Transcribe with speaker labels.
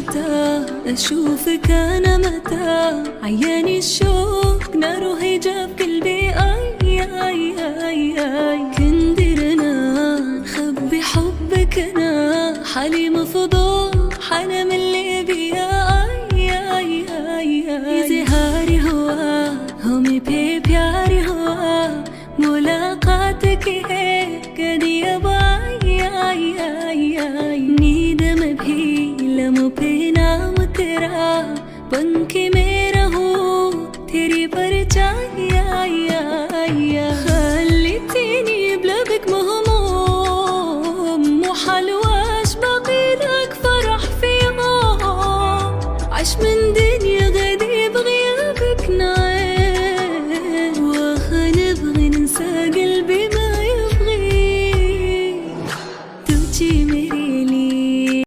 Speaker 1: متى أشوفك أنا متى عياني الشوق ناره هجاب قلبي أي أي أي أي كندرنا نخبي حبك أنا حالي مفضوح أنا من اللي بيا أي أي أي أي زهاري همي بي प्यारी हुआ मुलाकात की है कदी अब आई आई आई आई नींद में भी लम्हों पे नाम तेरा पंखे में